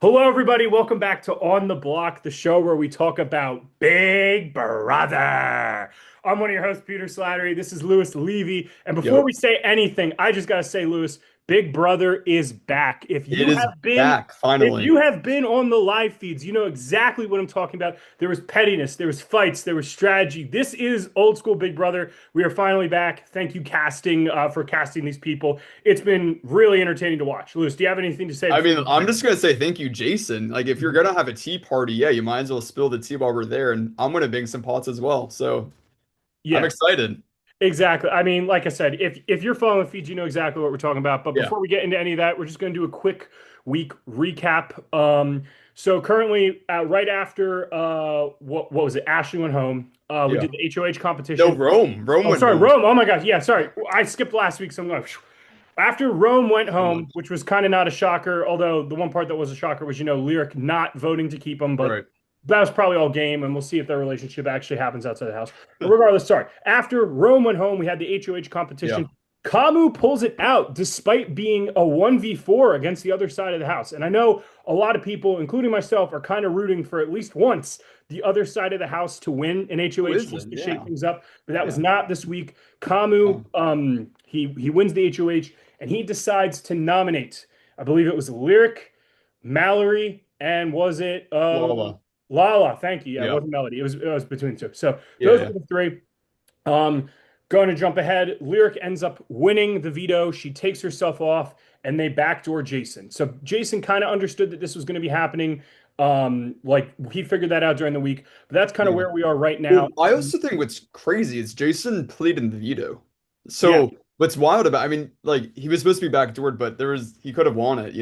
Hello, everybody. Welcome back to On the Block, the show where we talk about Big Brother. I'm one of your hosts, Peter Slattery. This is Lewis Levy. And before Yep. we say anything, I just gotta say, Lewis, Big Brother is back. It is back If finally. you have been on the live feeds, you know exactly what I'm talking about. There was pettiness, there was fights, there was strategy. This is old school Big Brother. We are finally back. Thank you, casting, for casting these people. It's been really entertaining to watch. Lewis, do you have anything to say I before mean, we I'm begin? just gonna say thank you, Jason. Like, if you're gonna have a tea party, yeah, you might as well spill the tea while we're there, and I'm gonna bring some pots as well. So I'm Yeah. excited. Exactly. I mean, like I said, if you're following feeds, you know exactly what we're talking about. But Yeah, before we get into any of that, we're just going to do a quick week recap. So currently, right after what was it? Ashley went home. We yeah. did the HOH No, competition. Rome. Rome Oh, went sorry, home. Rome. Oh my God. Yeah, sorry. I skipped last week, so I'm going. After Rome went So much. home, which was kind of not a shocker, although the one part that was a shocker was, Lyric not voting to keep him, but Right. that was probably all game, and we'll see if their relationship actually happens outside the house. But regardless, sorry. After Rome went home, we had the HOH Yeah. competition. Camu pulls it out despite being a 1v4 against the other side of the house. And I know a lot of people, including myself, are kind of rooting for at least once the other side of the house to win in Who HOH just isn't? to shake Yeah. things up. But that was Yeah. not this week. Camu, Oh, he wins the HOH and he decides to nominate, I believe it was Lyric, Mallory, and was it Lala. Lala? Thank you. Yeah, it Yeah. wasn't Melody. It was between the two. So those Yeah. were the three. Um, Going to jump ahead. Lyric ends up winning the veto. She takes herself off, and they backdoor Jason. So Jason kind of understood that this was going to be happening. Like he figured that out during the week. But that's kind of Yeah. where we are right now. Well, I also think what's crazy is Jason played in the veto. Yeah, So what's wild about, I mean, like he was supposed to be backdoored, but he could have won it.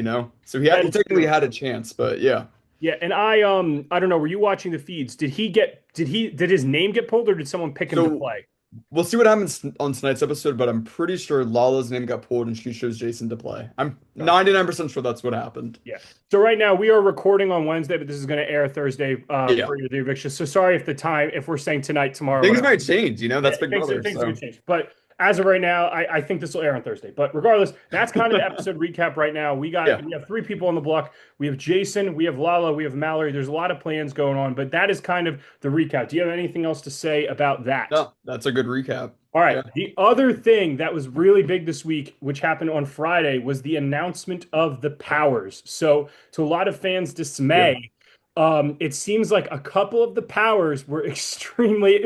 So that he is technically true. had a chance, but yeah. Yeah, and I don't know. Were you watching the feeds? Did his name get pulled, or did someone pick him to So play? we'll see what happens on tonight's episode, but I'm pretty sure Lala's name got pulled and she chose Jason to play. I'm Gotcha. 99% sure that's what happened. Yeah. So right now we are recording on Wednesday, but this is going to air Thursday Yeah. for the eviction. So sorry if we're saying tonight, tomorrow, Things whatever. might change, Yeah, that's Big things Brother. things could So change. But as of right now, I think this will air on Thursday. But regardless, that's kind of the episode recap right now. yeah. We have three people on the block. We have Jason, we have Lala, we have Mallory. There's a lot of plans going on, but that is kind of the recap. Do you have anything else to say about that? No, that's a good recap. All right. Yeah. The other thing that was really big this week, which happened on Friday, was the announcement of the powers. So, to a lot of fans' Yeah. dismay, it seems like a couple of the powers were extremely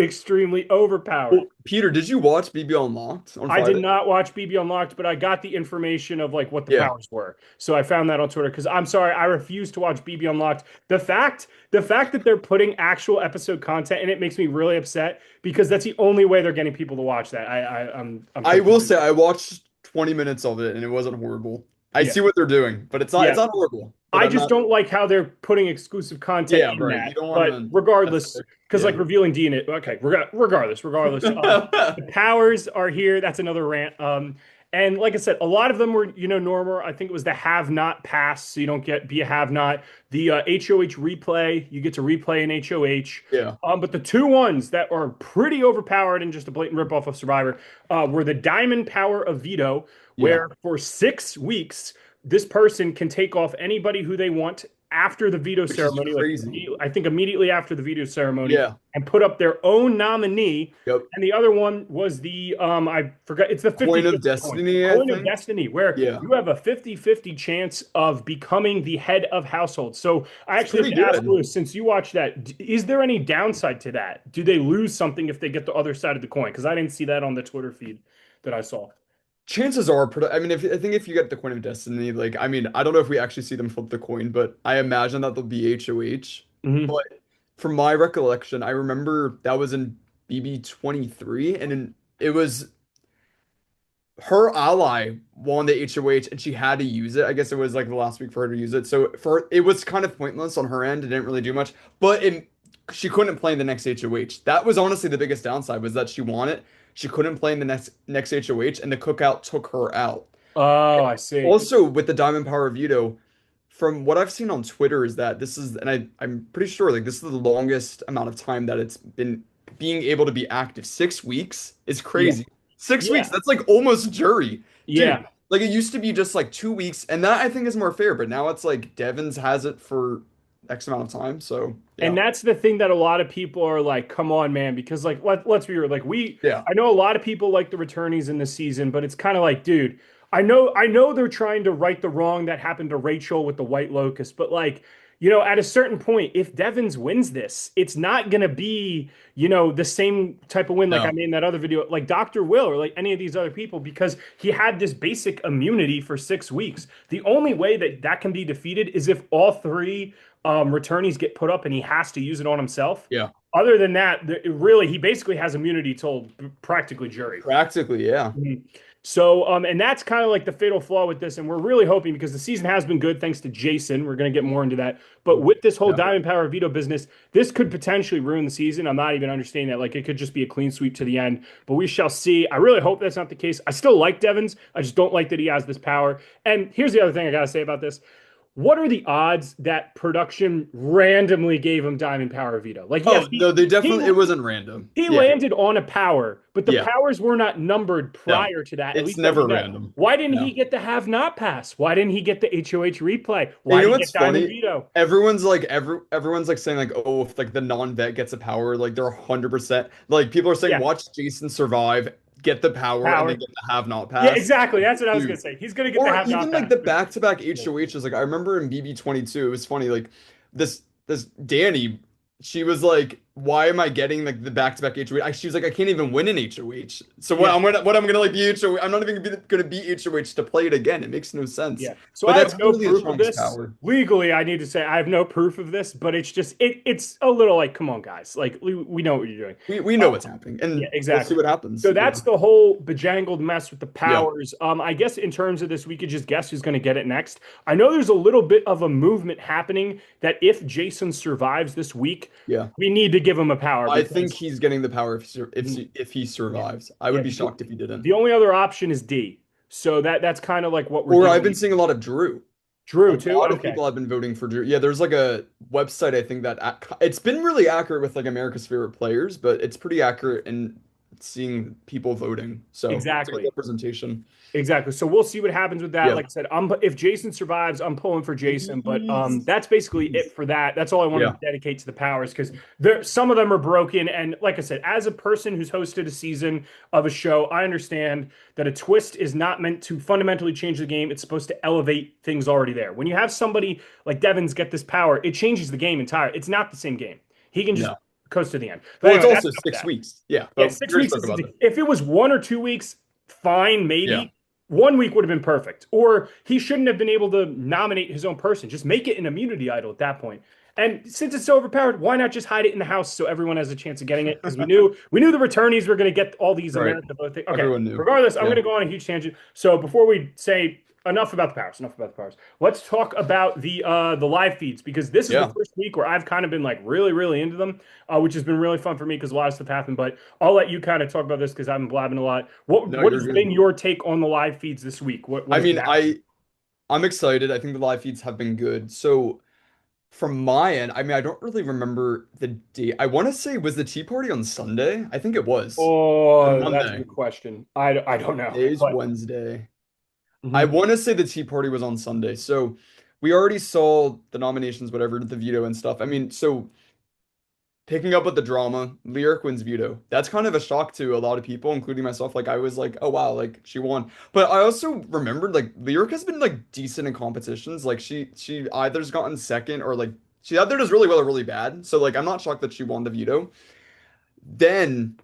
overpowered. Well, Peter, did you watch BB Unlocked on I did Friday? not watch BB Unlocked, but I got the information of like what the Yeah. powers were. So I found that on Twitter because I'm sorry, I refuse to watch BB Unlocked. The fact that they're putting actual episode content in it makes me really upset because that's the only way they're getting people to watch that. I'm I will confused. say I watched 20 minutes of it and it wasn't horrible. I Yeah. see what they're doing, but it's Yeah. not horrible. But I I'm just not. don't like how they're putting exclusive content Yeah, in right. You that. don't want But to. That's regardless, fair. because like Yeah. revealing DNA, okay, regardless, the powers are here. That's another rant. And like I said, a lot of them were, normal. I think it was the have not pass, so you don't get be a have not. The HOH replay, you get to replay in HOH. Yeah. But the two ones that are pretty overpowered and just a blatant ripoff of Survivor were the Diamond Power of Veto, Yeah. where for 6 weeks this person can take off anybody who they want after the veto Which is ceremony, like crazy. I think immediately after the veto ceremony, Yeah. and put up their own nominee. Yep. And the other one was the I forgot it's the Coin of 50-50 coin. Destiny, I Coin of think. Destiny, where Yeah. you have a 50-50 chance of becoming the head of household. So I It's actually have pretty to ask good. Lewis, since you watched that, is there any downside to that? Do they lose something if they get the other side of the coin? Because I didn't see that on the Twitter feed that I saw. Chances are, I mean, I think if you get the Coin of Destiny, like, I mean, I don't know if we actually see them flip the coin, but I imagine that they'll be HOH. Hmm. But from my recollection, I remember that was in BB 23, and it was her ally won the HOH, and she had to use it. I guess it was like the last week for her to use it. So it was kind of pointless on her end. It didn't really do much, but she couldn't play in the next HOH. That was honestly the biggest downside was that she won it. She couldn't play in the next HOH, and the cookout took her out. Oh, I see. Also, with the Diamond Power Veto, from what I've seen on Twitter, is that this is, and I'm pretty sure like this is the longest amount of time that it's been being able to be active. 6 weeks is Yeah. crazy. 6 weeks, Yeah. that's like almost jury. Yeah. Dude, Like it used to be just like 2 weeks, and that I think is more fair. But now it's like Devon's has it for X amount of time. So And yeah, that's the thing that a lot of people are like, come on, man, because like let's be real. Like yeah, I know a lot of people like the returnees in this season, but it's kind of like, dude, I know they're trying to right the wrong that happened to Rachel with the White Locust, but like, at a certain point, if Devons wins this, it's not gonna be, the same type of win like I no, made in that other video, like Dr. Will or like any of these other people, because he had this basic immunity for 6 weeks. The only way that that can be defeated is if all three returnees get put up and he has to use it on himself. yeah, Other than that, really, he basically has immunity till practically jury. practically, yeah, Mhm. So, and that's kind of like the fatal flaw with this. And we're really hoping because the season has been good thanks to Jason. We're going to get more into that. But with this whole yeah. Diamond Power veto business, this could potentially ruin the season. I'm not even understanding that. Like, it could just be a clean sweep to the end, but we shall see. I really hope that's not the case. I still like Devons. I just don't like that he has this power. And here's the other thing I got to say about this. What are the odds that production randomly gave him Diamond Power veto? Like, yes, Oh no, they he definitely it wasn't random. he Yeah, landed on a power, but the yeah, powers were not numbered no, prior to that, at it's least that we never know. random. Why didn't he No. get the have not pass? Why didn't he get the HOH replay? And Why you know did he what's get Diamond funny? veto? Everyone's like saying like, oh, if like the non-vet gets a power, like they're 100%. Like people are saying, Yeah, watch Jason survive, get the power, and then power. get the have not Yeah, pass. exactly. That's what I was gonna Dude. say. He's gonna get the Or have not even like pass. the back-to-back HOHs. Like I remember in BB22, it was funny. Like this Danny, she was like, "Why am I getting like the back-to-back HOH?" She was like, "I can't even win an HOH. So Yeah, what I'm gonna like be HOH? I'm not even gonna be HOH to play it again. It makes no sense." yeah. So But I have that's no clearly a proof of Trunks this. power. Legally, I need to say I have no proof of this, but it's just it's a little like, come on, guys. Like we know what you're doing. We know what's happening, Yeah, and we'll see exactly. what happens. So Yeah, that's the whole bejangled mess with the yeah, powers. I guess in terms of this, we could just guess who's going to get it next. I know there's a little bit of a movement happening that if Jason survives this week, yeah. we need to give him a power I think because he's getting the power Mhm. if he yeah, survives. I yeah. would be shocked if he didn't. The only other option is D. So that's kind of like what we're Or I've been doing. seeing a lot of Drew. A Drew too. lot of Okay, people have been voting for Drew. Yeah, there's like a website I think that it's been really accurate with like America's favorite players, but it's pretty accurate in seeing people voting. So it's a good exactly. representation. Exactly. So we'll see what happens with that. Yeah. Like I said, if Jason survives, I'm pulling for Jason. But Please. that's basically Please. it for that. That's all I wanted Yeah. to dedicate to the powers because there some of them are broken. And like I said, as a person who's hosted a season of a show, I understand that a twist is not meant to fundamentally change the game. It's supposed to elevate things already there. When you have somebody like Devon's get this power, it changes the game entirely. It's not the same game. He can just No. coast to the end. But Well, it's anyway, that's also enough of six that. weeks. Yeah, Yeah, but six we already weeks spoke is about that. if it was 1 or 2 weeks, fine, Yeah. maybe. 1 week would have been perfect. Or he shouldn't have been able to nominate his own person. Just make it an immunity idol at that point. And since it's so overpowered, why not just hide it in the house so everyone has a chance of getting it? Because we knew the returnees were going to get all these Right. America vote things. Okay. Everyone knew. Regardless, I'm going Yeah. to go on a huge tangent. So before we say enough about the powers, enough about the powers, let's talk about the live feeds because this is the Yeah. first week where I've kind of been like really, really into them, which has been really fun for me because a lot of stuff happened. But I'll let you kind of talk about this because I've been blabbing a lot. What No, what you're has been good. your take on the live feeds this week? What I has been mean, happening? I'm excited. I think the live feeds have been good. So from my end, I mean, I don't really remember the date. I want to say was the Tea Party on Sunday? I think it was. Or Oh, that's a Monday. good question. I don't know, Today's but Wednesday. I mhm. want to say the Tea Party was on Sunday. So we already saw the nominations, whatever, the veto and stuff. I mean, so picking up with the drama, Lyric wins veto. That's kind of a shock to a lot of people, including myself. Like I was like, oh wow, like she won. But I also remembered like Lyric has been like decent in competitions. Like she either's gotten second or like she either does really well or really bad. So like I'm not shocked that she won the veto. Then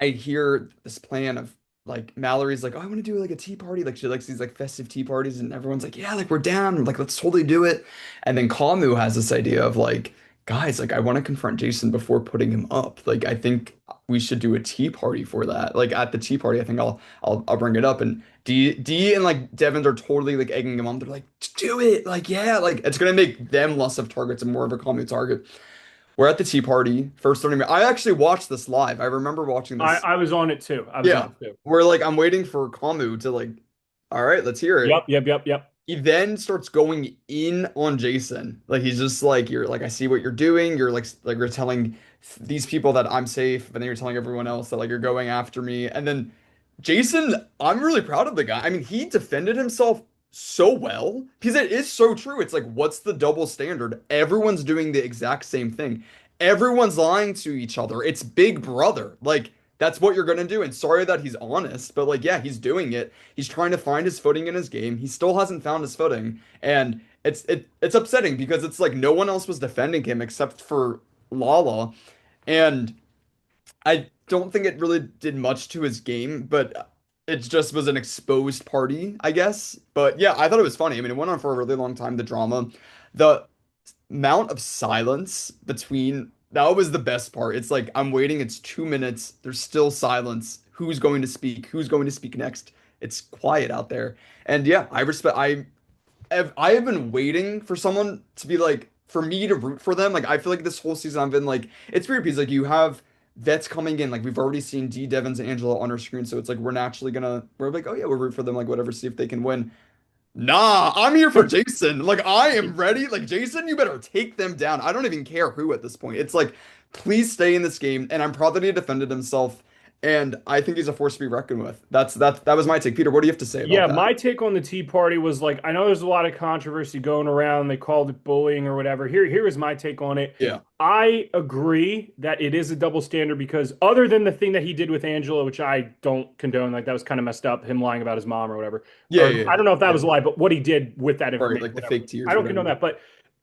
I hear this plan of like Mallory's like, oh, I want to do like a tea party. Like she likes these like festive tea parties, and everyone's like, yeah, like we're down. Like let's totally do it. And then Kamu has this idea of like, guys, like I want to confront Jason before putting him up. Like I think we should do a tea party for that. Like at the tea party, I think I'll bring it up. And D and like Devin are totally like egging him on. They're like, do it. Like yeah, like it's gonna make them less of targets and more of a Kamu target. We're at the tea party, first 30 minutes. I actually watched this live. I remember watching I this. I was on it too. I was on Yeah. it too. We're like, I'm waiting for Kamu to like, all right, let's hear it. Yep, yep, yep, yep. He then starts going in on Jason. Like he's just like, you're like, I see what you're doing. You're like you're telling these people that I'm safe, but then you're telling everyone else that like you're going after me. And then Jason, I'm really proud of the guy. I mean, he defended himself so well because it is so true. It's like, what's the double standard? Everyone's doing the exact same thing. Everyone's lying to each other. It's Big Brother. Like, that's what you're gonna do. And sorry that he's honest, but like, yeah, he's doing it. He's trying to find his footing in his game. He still hasn't found his footing, and it's upsetting because it's like no one else was defending him except for Lala, and I don't think it really did much to his game, but it just was an exposed party, I guess. But yeah, I thought it was funny. I mean, it went on for a really long time, the drama. The amount of silence between that was the best part. It's like I'm waiting, it's 2 minutes, there's still silence. Who's going to speak? Who's going to speak next? It's quiet out there. And yeah, I have been waiting for someone to be like, for me to root for them. Like I feel like this whole season I've been like, it's weird because like you have vets coming in, like we've already seen D Devons and Angela on our screen, so it's like we're like, oh yeah, we'll root for them, like whatever, see if they can win. Nah, I'm here for Jason. Like I am ready. Like Jason, you better take them down. I don't even care who at this point. It's like, please stay in this game. And I'm proud that he defended himself. And I think he's a force to be reckoned with. That was my take. Peter, what do you have to say about Yeah, that? my take on the Tea Party was like, I know there's a lot of controversy going around. They called it bullying or whatever. Here is my take on it. Yeah. I agree that it is a double standard because other than the thing that he did with Angela, which I don't condone, like that was kind of messed up, him lying about his mom or whatever. Yeah, Or yeah, I yeah. don't know if that Yeah. was a lie, but what he did with that Right, information, like the whatever. fake I tears or don't condone whatever. that,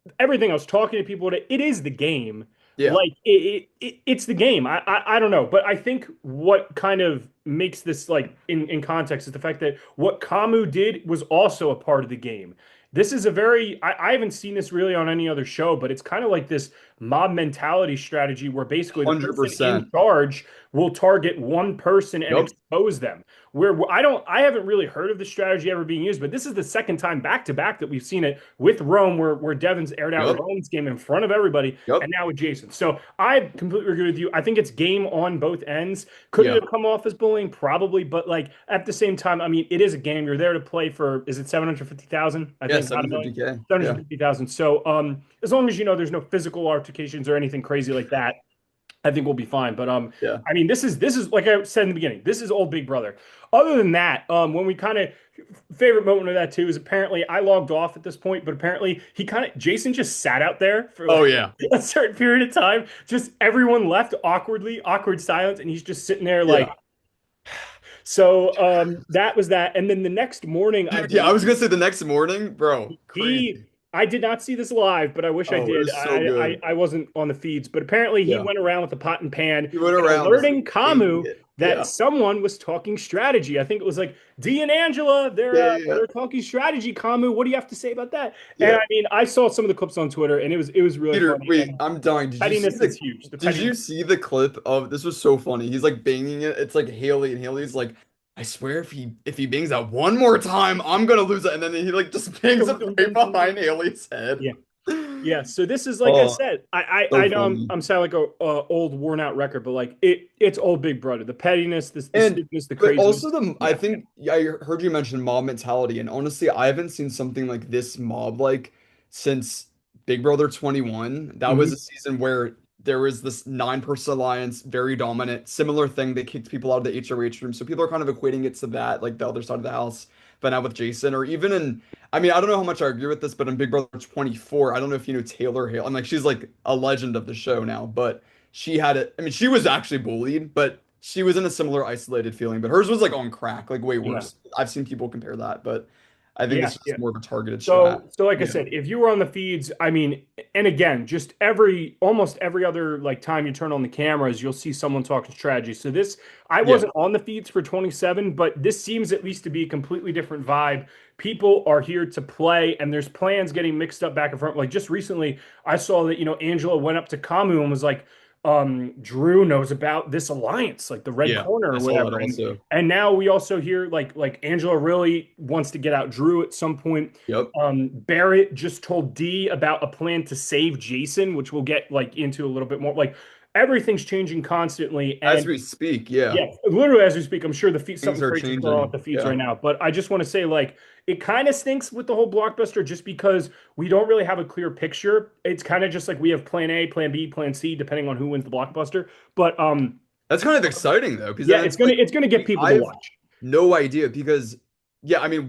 but everything else, talking to people, it is the game. Yeah. Like it's the game. I don't know, but I think what kind of makes this like in context is the fact that what Kamu did was also a part of the game. This is a very I haven't seen this really on any other show, but it's kind of like this mob mentality strategy where basically the person in 100%. charge will target one person and Yep. expose them. Where I haven't really heard of the strategy ever being used, but this is the second time back to back that we've seen it with Rome, where Devon's aired out Yep. Rome's game in front of everybody, and Yep. now with Jason. So I completely agree with you. I think it's game on both ends. Could it Yeah. have come off as bullying? Probably, but like at the same time, I mean, it is a game. You're there to play for, is it 750,000? I Yeah, think not a million. 750K. Yeah. 750,000. So as long as you know there's no physical altercations or anything crazy like that, I think we'll be fine. But Yeah. I mean, this is like I said in the beginning, this is old Big Brother. Other than that, when we kind of favorite moment of that too is apparently I logged off at this point, but apparently he kind of Jason just sat out there for Oh like yeah. a certain period of time. Just everyone left awkwardly, awkward silence, and he's just sitting there like Yeah. so. That was that, and then the next morning, I Dude, yeah, I believe was gonna say the next morning, bro, he crazy. I did not see this live, but I wish I Oh, it did. was so good. I wasn't on the feeds, but apparently he Yeah. went around with a pot and pan He went and around just alerting taking Kamu it. that Yeah. someone was talking strategy. I think it was like Dee and Angela. Yeah, yeah, yeah. They're talking strategy. Kamu, what do you have to say about that? And Yeah. I mean, I saw some of the clips on Twitter, and it was really Peter, funny. wait, And I'm dying. Did you see pettiness is the huge. The did you pettiness, see the clip of this was so funny. He's like banging it. It's like Haley and Haley's like, I swear if he bangs that one more time, I'm gonna lose it. And then he like just bangs it dum, dum, right dum, dum, dum. behind Haley's head. Yeah. Yeah, so this is like I Oh, said, I so know funny. I'm sound like a old worn out record, but like it's old Big Brother, the pettiness, the And stupidness, the but craziness. also I Yeah. think yeah, I heard you mention mob mentality, and honestly, I haven't seen something like this mob like since Big Brother 21. That was a Mhm. season where there was this nine-person alliance, very dominant. Similar thing, they kicked people out of the HOH room, so people are kind of equating it to that, like the other side of the house. But now with Jason, or even in, I mean, I don't know how much I agree with this, but in Big Brother 24, I don't know if you know Taylor Hale. I'm like, she's like a legend of the show now, but she had it. I mean, she was actually bullied, but she was in a similar isolated feeling. But hers was like on crack, like way Yeah. worse. I've seen people compare that, but I think Yeah. it's Yeah. just more of a targeted strat. So like I Yeah. said, if you were on the feeds, I mean, and again, just almost every other like time you turn on the cameras, you'll see someone talking strategy. So this, I Yeah. wasn't on the feeds for 27, but this seems at least to be a completely different vibe. People are here to play, and there's plans getting mixed up back and front. Like just recently, I saw that Angela went up to Kamu and was like, Drew knows about this alliance, like the red Yeah. corner I or saw that whatever. And also. and now we also hear like Angela really wants to get out Drew at some point. Yep. Barrett just told D about a plan to save Jason, which we'll get like into a little bit more. Like everything's changing constantly, As and we speak, yeah. yeah, literally as we speak, I'm sure the feed Things something are crazy is going on with changing. the feeds Yeah. right now. But I just want to say, like, it kind of stinks with the whole blockbuster just because we don't really have a clear picture. It's kind of just like we have plan A, plan B, plan C, depending on who wins the blockbuster. But That's kind of exciting though, because yeah, then it's it's gonna like it's gonna get people to I've watch. No idea because yeah, I mean,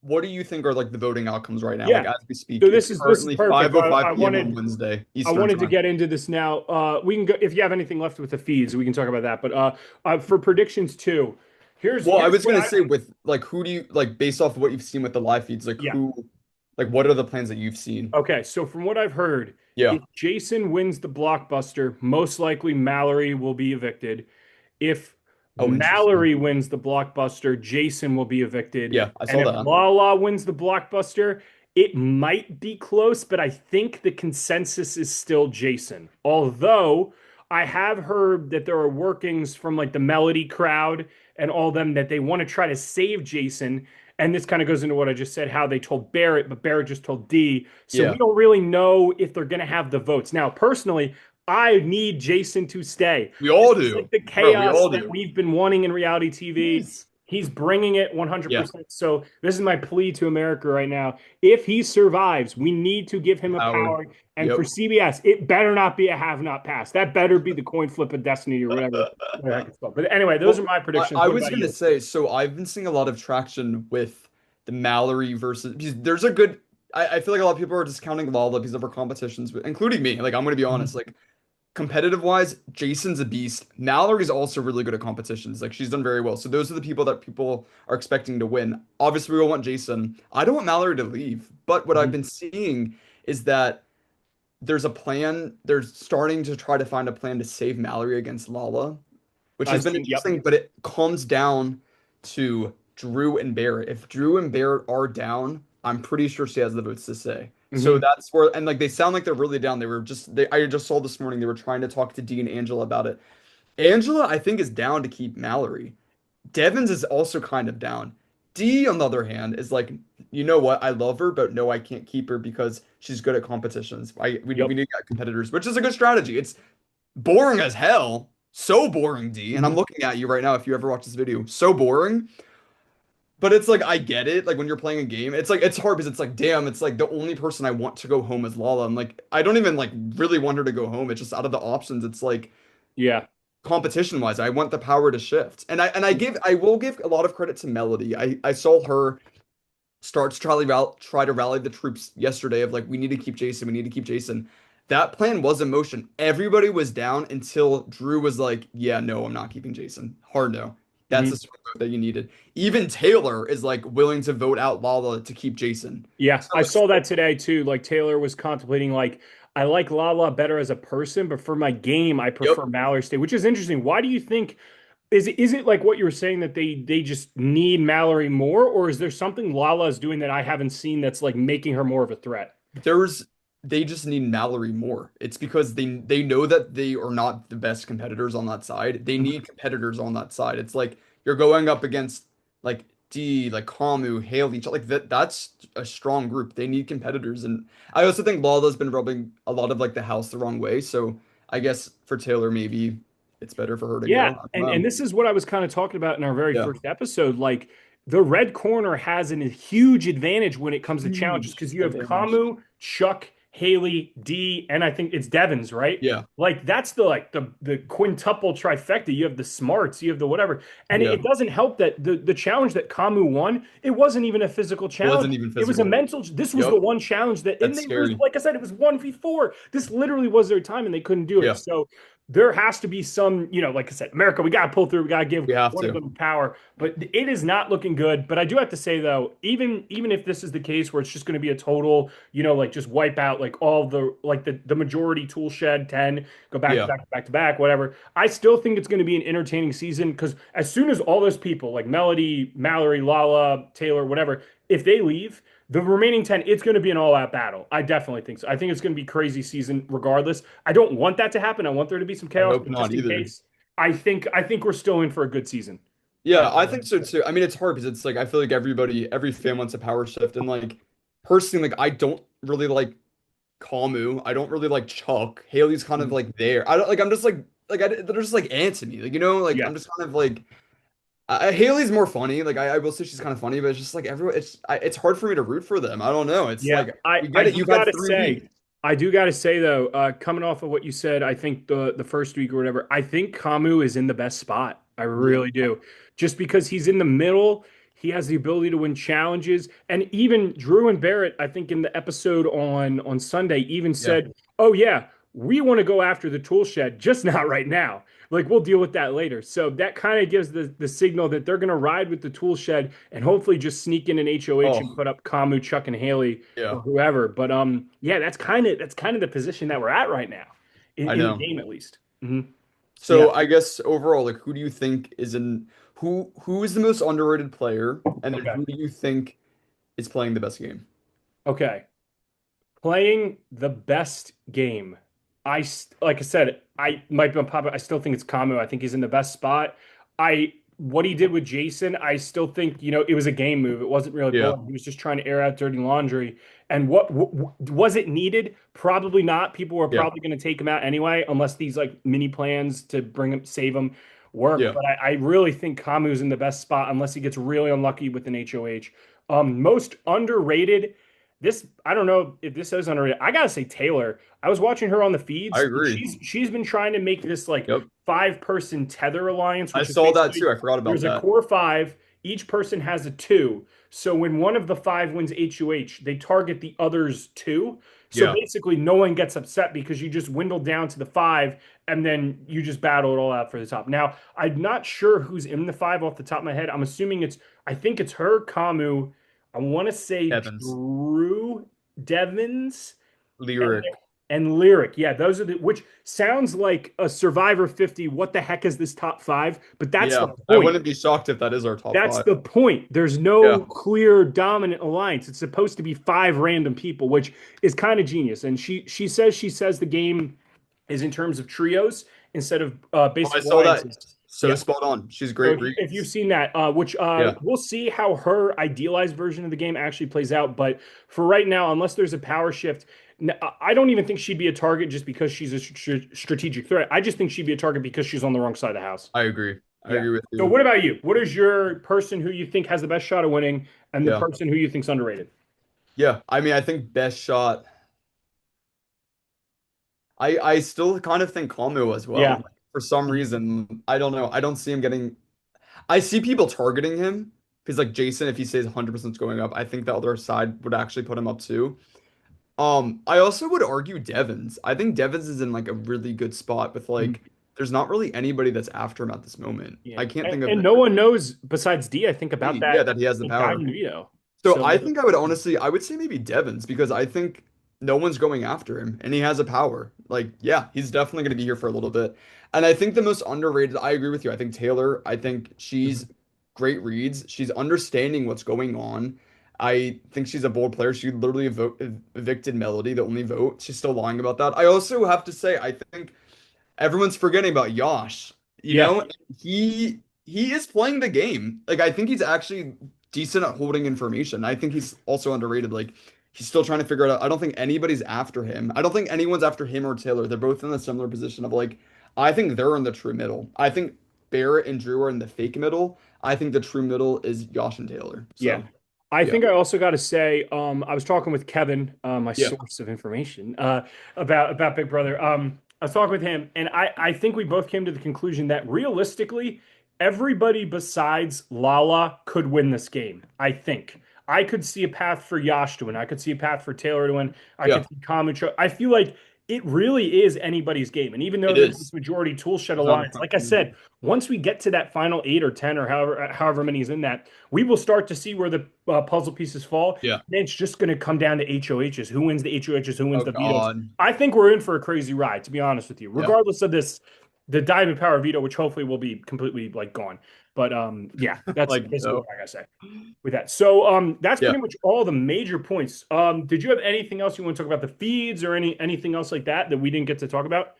what do you think are like the voting outcomes right now? Like Yeah. as we So speak, it's this is currently perfect. 5:05 p.m. on Wednesday I Eastern wanted to time. get into this now. We can go if you have anything left with the feeds, we can talk about that. But for predictions too, Well, I here's was what gonna I say with like who do you like based off of what you've seen with the live feeds, like yeah. who like what are the plans that you've seen? Okay, so from what I've heard, Yeah. if Jason wins the blockbuster, most likely Mallory will be evicted. If Oh, interesting. Mallory wins the blockbuster, Jason will be evicted. Yeah, I And saw if that. Lala wins the blockbuster, it might be close, but I think the consensus is still Jason. Although I have heard that there are workings from like the Melody crowd and all them that they want to try to save Jason. And this kind of goes into what I just said, how they told Barrett, but Barrett just told D. So we Yeah. don't really know if they're going to have the votes. Now, personally, I need Jason to stay. We This all is like do. the Bro, we chaos all that do. we've been wanting in reality TV. Yes. He's bringing it Yeah. 100%. So this is my plea to America right now. If he survives, we need to give him a Power. power. And for Yep. CBS, it better not be a have not pass. That better be the coin flip of destiny or whatever the heck it's called. But anyway, those are Well, my I, predictions. I What was about gonna you? say, so I've been seeing a lot of traction with the Mallory versus because there's a good I feel like a lot of people are discounting Lala because of her competitions, but including me. Like I'm gonna be honest, Mhm. like competitive wise, Jason's a beast. Mallory's also really good at competitions. Like she's done very well. So those are the people that people are expecting to win. Obviously, we all want Jason. I don't want Mallory to leave, but what I've Mhm. been seeing is that there's a plan. They're starting to try to find a plan to save Mallory against Lala, which has I've been seen, yep. interesting, but it comes down to Drew and Barrett. If Drew and Barrett are down, I'm pretty sure she has the votes to say. So Hmm. that's where, and like they sound like they're really down. They were just, I just saw this morning they were trying to talk to Dee and Angela about it. Angela, I think, is down to keep Mallory. Devins is also kind of down. Dee, on the other hand, is like, you know what? I love her, but no, I can't keep her because she's good at competitions. We Yep. need competitors, which is a good strategy. It's boring as hell. So boring, D. And I'm Mhm. looking at you right now if you ever watch this video. So boring. But it's like I get it. Like when you're playing a game, it's like it's hard because it's like, damn, it's like the only person I want to go home is Lala. I'm like, I don't even like really want her to go home. It's just out of the options, it's like Yeah. competition wise, I want the power to shift. I will give a lot of credit to Melody. I saw her start to try to rally the troops yesterday of like we need to keep Jason, we need to keep Jason. That plan was in motion. Everybody was down until Drew was like, "Yeah, no, I'm not keeping Jason." Hard no. That's the Mhm. sort of vote that you needed. Even Taylor is like willing to vote out Lala to keep Jason. Yeah, So I it's saw that today too. Like Taylor was contemplating, like, I like Lala better as a person, but for my game, I yep. prefer Mallory State, which is interesting. Why do you think is it like what you were saying that they just need Mallory more, or is there something Lala is doing that I haven't seen that's like making her more of a threat? There's they just need Mallory more. It's because they know that they are not the best competitors on that side. They Mhm. need competitors on that side. It's like you're going up against like D, like Kamu, Haley, like that's a strong group. They need competitors. And I also think Lala's been rubbing a lot of like the house the wrong way. So I guess for Taylor, maybe it's better for her to go. Yeah, I don't and know. this is what I was kind of talking about in our very Yeah. first episode. Like the red corner has a huge advantage when it comes to challenges Huge because you have advantage. Kamu, Chuck, Haley, D, and I think it's Devins, right? Yeah. Like that's the quintuple trifecta. You have the smarts, you have the whatever, and Yeah. it doesn't help that the challenge that Kamu won, it wasn't even a physical It challenge. wasn't even It was a physical. mental. This was the Yep. one challenge that, and That's they lose. scary. Like I said, it was 1v4. This literally was their time, and they couldn't do it. Yeah. So there has to be some, like I said, America, we got to pull through. We got to give We have one of to. them power. But it is not looking good. But I do have to say, though, even if this is the case where it's just going to be a total, like just wipe out like all the, like the majority tool shed 10, go back to Yeah. back to back to back, whatever. I still think it's going to be an entertaining season because as soon as all those people like Melody, Mallory, Lala, Taylor, whatever, if they leave, the remaining 10, it's going to be an all-out battle. I definitely think so. I think it's going to be crazy season regardless. I don't want that to happen. I want there to be some I chaos, hope but not just in either. case, I think we're still in for a good season. Yeah, That's I all I think have to so say. too. I mean, it's hard because it's like I feel like every fan wants a power shift, and like personally, like I don't really like Kamu. I don't really like Chuck. Haley's kind of Mhm. like there. I don't like. I'm just like they're just like ants to me. Like like Yeah. I'm just kind of like Haley's more funny. Like I will say she's kind of funny, but it's just like everyone. It's hard for me to root for them. I don't know. It's Yeah. like I we I get it. do You've had gotta 3 weeks. say, though, coming off of what you said, I think the first week or whatever, I think Camus is in the best spot. I Yeah. really do. Just because he's in the middle, he has the ability to win challenges. And even Drew and Barrett, I think in the episode on Sunday, even Yeah. said, "Oh yeah, we want to go after the tool shed, just not right now. Like we'll deal with that later." So that kind of gives the signal that they're going to ride with the tool shed and hopefully just sneak in an HOH and Oh, put up Kamu, Chuck, and Haley yeah. or whoever. But yeah, that's kind of the position that we're at right now I in the know. game at least. Hmm. Yeah. So I guess overall, like, who do you think is in who is the most underrated player, and then Okay. who do you think is playing the best game? Okay. Playing the best game. Like I said, I might be unpopular. I still think it's Camu. I think he's in the best spot. I What he did with Jason, I still think, it was a game move. It wasn't really Yeah. bullying. He was just trying to air out dirty laundry. And was it needed? Probably not. People were Yeah. probably going to take him out anyway, unless these like mini plans to bring him, save him, work. Yeah. But I really think Camu's in the best spot unless he gets really unlucky with an HOH. Most underrated. This I don't know if this is underrated. I gotta say Taylor. I was watching her on the I feeds. And agree. she's been trying to make this like Yep. 5-person tether alliance, I which is saw that too. basically I forgot about there's a that. core five. Each person has a two. So when one of the five wins HUH, they target the others two. So Yeah. basically, no one gets upset because you just dwindle down to the five, and then you just battle it all out for the top. Now, I'm not sure who's in the five off the top of my head. I'm assuming I think it's her, Kamu. I want to say Evans. Drew Devons and Lyric. Lyric. Yeah, those are which sounds like a Survivor 50. What the heck is this top five? But that's the Yeah. I point. wouldn't be shocked if that is our top That's five. the point. There's Yeah. no clear dominant alliance. It's supposed to be five random people, which is kind of genius. And she says the game is in terms of trios instead of Oh, I basic saw that. alliances. So Yeah. spot on. She's So great if you've reads. seen that, which Yeah. we'll see how her idealized version of the game actually plays out. But for right now, unless there's a power shift, I don't even think she'd be a target just because she's a strategic threat. I just think she'd be a target because she's on the wrong side of the house. I agree. I Yeah. agree with So you. what about you? What is your person who you think has the best shot of winning and the Yeah. person who you think's underrated? Yeah. I mean, I think best shot. I still kind of think Kamu as well. Yeah. Like, for some reason, I don't know. I don't see him getting. I see people targeting him because like Jason, if he stays 100% going up, I think the other side would actually put him up too. I also would argue Devons. I think Devons is in like a really good spot with Mhm. like there's not really anybody that's after him at this moment. Yeah. I can't And, think of and no one knows besides D, I think, about yeah, that that he has the power. diamond veto. So So I think I would say maybe Devons because I think no one's going after him and he has a power. Like, yeah, he's definitely going to be here for a little bit. And I think the most underrated, I agree with you. I think Taylor, I think she's Mhm. great reads. She's understanding what's going on. I think she's a bold player. She literally evicted Melody, the only vote. She's still lying about that. I also have to say, I think everyone's forgetting about Yash. You Yeah. know, he is playing the game. Like I think he's actually decent at holding information. I think he's also underrated. Like he's still trying to figure it out. I don't think anybody's after him. I don't think anyone's after him or Taylor. They're both in a similar position of like I think they're in the true middle. I think Barrett and Drew are in the fake middle. I think the true middle is Yash and Taylor. Yeah. So I yeah. think I also got to say, I was talking with Kevin, my Yeah. source of information, about Big Brother. I was talking with him, and I think we both came to the conclusion that realistically, everybody besides Lala could win this game. I think I could see a path for Yash to win. I could see a path for Taylor to win. I Yeah. could see Kamacho. I feel like it really is anybody's game. And even though It there's is. this majority tool shed alliance, like I 100%. said, once we get to that final 8 or 10 or however many is in that, we will start to see where the puzzle pieces fall. Yeah. And it's just going to come down to HOHs. Who wins the HOHs? Who wins Oh the vetoes? God. I think we're in for a crazy ride, to be honest with you. Yeah. Regardless of this, the Diamond Power veto, which hopefully will be completely like gone. But yeah, that's Like basically so. what I gotta say with that. So that's Yeah. pretty much all the major points. Did you have anything else you want to talk about the feeds or anything else like that that we didn't get to talk about?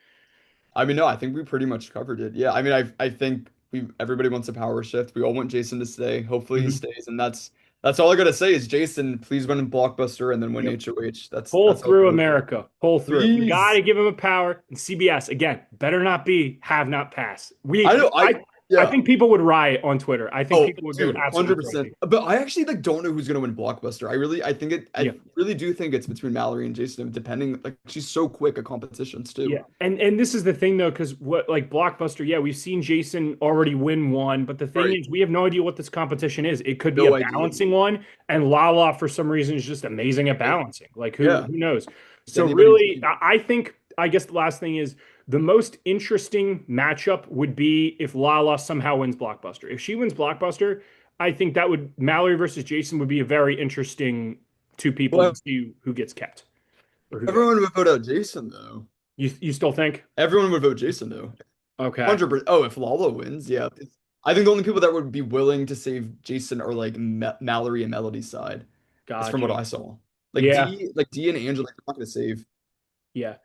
I mean, no, I think we pretty much covered it. Yeah, I mean, I think we everybody wants a power shift. We all want Jason to stay. Hopefully he Mhm. stays, and that's all I gotta say is Jason, please win Blockbuster and then win Yep. HOH. Pull That's all I through really want. America. Pull through. We got Please. to give him a power. And CBS again better not be have not pass. I know. I I Yeah. think people would riot on Twitter. I think Oh, people would go dude, absolutely 100%. crazy. But I actually like don't know who's gonna win Blockbuster. I Yeah. really do think it's between Mallory and Jason, depending like she's so quick at competitions Yeah, too. and this is the thing though, because what like Blockbuster, yeah, we've seen Jason already win one, but the thing Right. is, we have no idea what this competition is. It could be a No idea. balancing one, and Lala for some reason is just amazing at Right. balancing. Like Yeah. who knows? Is So anybody really, beating? I think I guess the last thing is the most interesting matchup would be if Lala somehow wins Blockbuster. If she wins Blockbuster, I think that would Mallory versus Jason would be a very interesting two people to Well, see who gets kept or who goes. everyone would vote out Jason though. You still think? Everyone would vote Jason though. Okay, 100%. Oh, if Lala wins, yeah. I think the only people that would be willing to save Jason are like Mallory and Melody's side. That's from what gotcha. I saw. Yeah, Like D and Angela, they're not gonna save. yeah.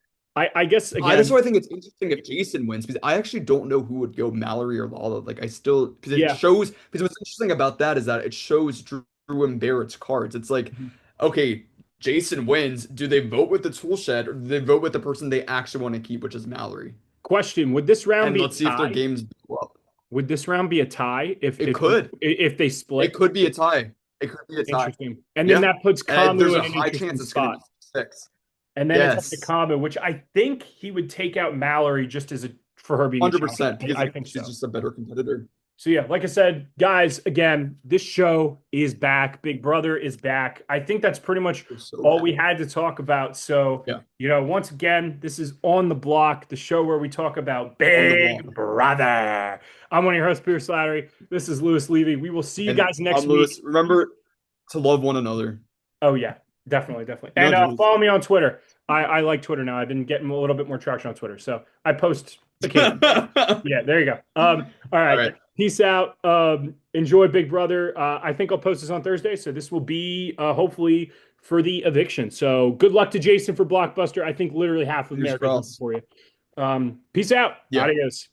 I guess That's why again, I think it's interesting if Jason wins because I actually don't know who would go Mallory or Lala. Like I still because it yeah. shows because what's interesting about that is that it shows Drew and Barrett's cards. It's like, Mhm. okay, Jason wins. Do they vote with the tool shed or do they vote with the person they actually want to keep, which is Mallory? Question, would this round And be let's a see if their tie? games blow up. Would this round be a tie It could. if they It split? could be a tie. It could be a tie. Interesting. And then Yeah. that puts And there's Kamu a in an high interesting chance it's gonna be spot. 6. And then it's up to Yes. Kamu, which I think he would take out Mallory just as a for her being a challenger. 100% because I think she's so. just a better competitor. So yeah, like I said, guys, again, this show is back. Big Brother is back. I think that's pretty much We're so all we bad. had to talk about. So, Yeah. once again, this is On the Block, the show where we talk about On the Big block. Brother. I'm one of your hosts, Peter Slattery. This is Lewis Levy. We will see you And guys next I'm week. Lewis. Remember to love one another. Oh yeah, definitely, definitely. You know, And Jules. follow me on Twitter. I like Twitter now. I've been getting a little bit more traction on Twitter, so I post occasionally. All Yeah, there you go. All right. right. Peace out. Enjoy Big Brother. I think I'll post this on Thursday, so this will be hopefully for the eviction. So good luck to Jason for Blockbuster. I think literally half of Fingers America is rooting crossed. for you. Peace out. Yeah. Adios.